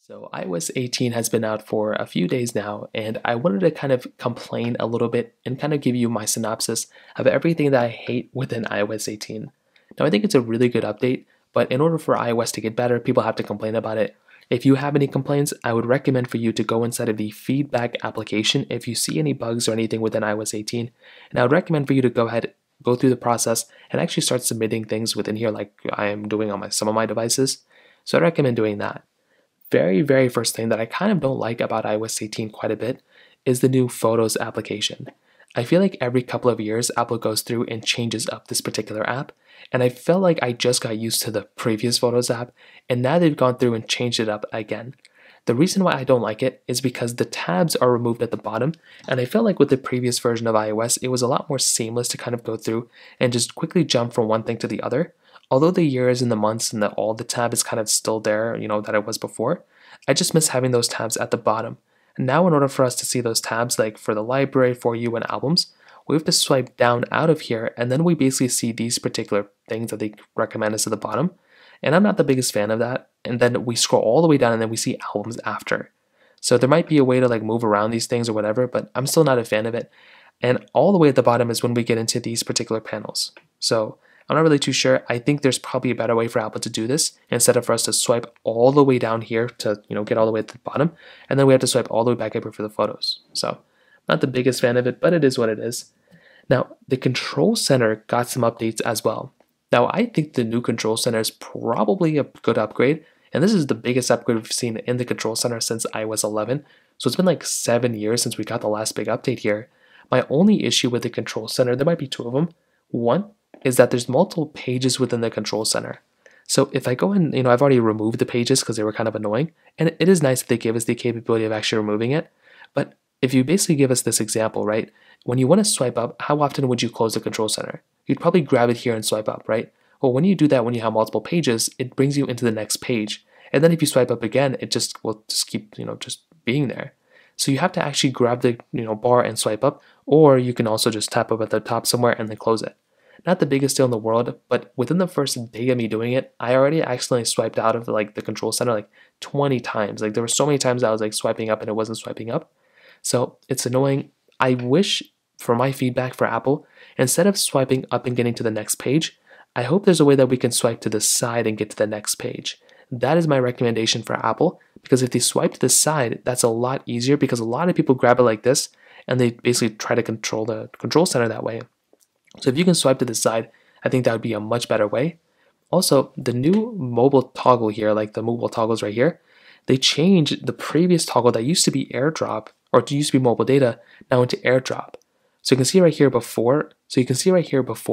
So iOS 18 has been out for a few days now, and I wanted to kind of complain a little bit and kind of give you my synopsis of everything that I hate within iOS 18. Now, I think it's a really good update, but in order for iOS to get better, people have to complain about it. If you have any complaints, I would recommend for you to go inside of the feedback application if you see any bugs or anything within iOS 18, and I would recommend for you to go ahead, go through the process, and actually start submitting things within here like I am doing on some of my devices. So I recommend doing that. Very first thing that I kind of don't like about iOS 18 quite a bit is the new Photos application. I feel like every couple of years Apple goes through and changes up this particular app, and I felt like I just got used to the previous Photos app, and now they've gone through and changed it up again. The reason why I don't like it is because the tabs are removed at the bottom, and I felt like with the previous version of iOS it was a lot more seamless to kind of go through and just quickly jump from one thing to the other. Although the years and the months and all the tab is kind of still there, that it was before, I just miss having those tabs at the bottom. And now in order for us to see those tabs, like for the library, for you, and albums, we have to swipe down out of here, and then we basically see these particular things that they recommend us at the bottom. And I'm not the biggest fan of that. And then we scroll all the way down and then we see albums after. So there might be a way to like move around these things or whatever, but I'm still not a fan of it. And all the way at the bottom is when we get into these particular panels. So I'm not really too sure. I think there's probably a better way for Apple to do this instead of for us to swipe all the way down here to get all the way at the bottom, and then we have to swipe all the way back up here for the photos. So not the biggest fan of it, but it is what it is. Now the Control Center got some updates as well. Now I think the new Control Center is probably a good upgrade, and this is the biggest upgrade we've seen in the Control Center since iOS 11. So it's been like 7 years since we got the last big update here. My only issue with the Control Center, there might be two of them. One is that there's multiple pages within the Control Center. So if I go in, I've already removed the pages because they were kind of annoying, and it is nice that they give us the capability of actually removing it. But if you basically give us this example, right, when you want to swipe up, how often would you close the Control Center? You'd probably grab it here and swipe up, right? Well, when you do that, when you have multiple pages, it brings you into the next page. And then if you swipe up again, it will just keep, just being there. So you have to actually grab the, bar and swipe up, or you can also just tap up at the top somewhere and then close it. Not the biggest deal in the world, but within the first day of me doing it, I already accidentally swiped out of the Control Center like 20 times. Like there were so many times I was like swiping up and it wasn't swiping up. So it's annoying. I wish, for my feedback for Apple, instead of swiping up and getting to the next page, I hope there's a way that we can swipe to the side and get to the next page. That is my recommendation for Apple, because if they swipe to the side, that's a lot easier because a lot of people grab it like this and they basically try to control the Control Center that way. So if you can swipe to the side, I think that would be a much better way. Also, the new mobile toggle here, like the mobile toggles right here, they changed the previous toggle that used to be AirDrop, or it used to be mobile data, now into AirDrop. So you can see right here before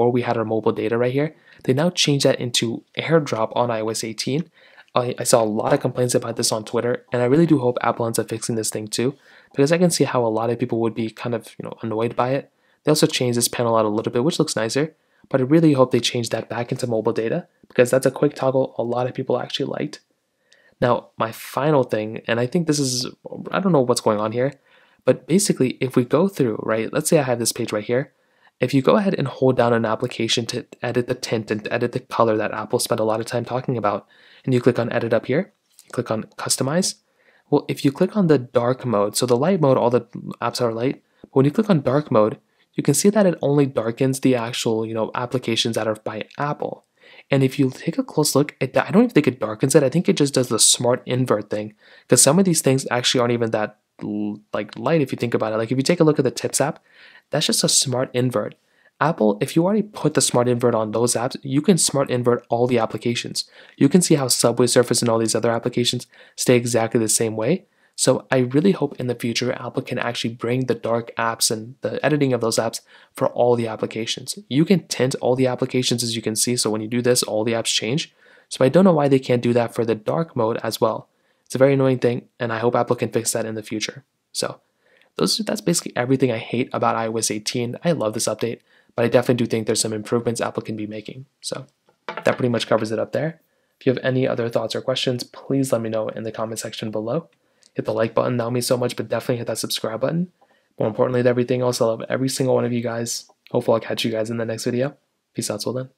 we had our mobile data right here, they now changed that into AirDrop on iOS 18. I saw a lot of complaints about this on Twitter, and I really do hope Apple ends up fixing this thing too, because I can see how a lot of people would be kind of annoyed by it. They also changed this panel out a little bit, which looks nicer, but I really hope they change that back into mobile data because that's a quick toggle a lot of people actually liked. Now, my final thing, and I think this is, I don't know what's going on here, but basically if we go through, right, let's say I have this page right here. If you go ahead and hold down an application to edit the tint and edit the color that Apple spent a lot of time talking about, and you click on edit up here, you click on customize. Well, if you click on the dark mode, so the light mode, all the apps are light, but when you click on dark mode, you can see that it only darkens the actual, applications that are by Apple. And if you take a close look, I don't even think it darkens it. I think it just does the smart invert thing, because some of these things actually aren't even that light if you think about it. Like if you take a look at the Tips app, that's just a smart invert. Apple, if you already put the smart invert on those apps, you can smart invert all the applications. You can see how Subway Surface and all these other applications stay exactly the same way. So I really hope in the future Apple can actually bring the dark apps and the editing of those apps for all the applications. You can tint all the applications as you can see, so when you do this, all the apps change. So I don't know why they can't do that for the dark mode as well. It's a very annoying thing, and I hope Apple can fix that in the future. So that's basically everything I hate about iOS 18. I love this update, but I definitely do think there's some improvements Apple can be making. So that pretty much covers it up there. If you have any other thoughts or questions, please let me know in the comment section below. Hit the like button, that would mean so much, but definitely hit that subscribe button. More importantly than everything else, I love every single one of you guys. Hopefully I'll catch you guys in the next video. Peace out till then.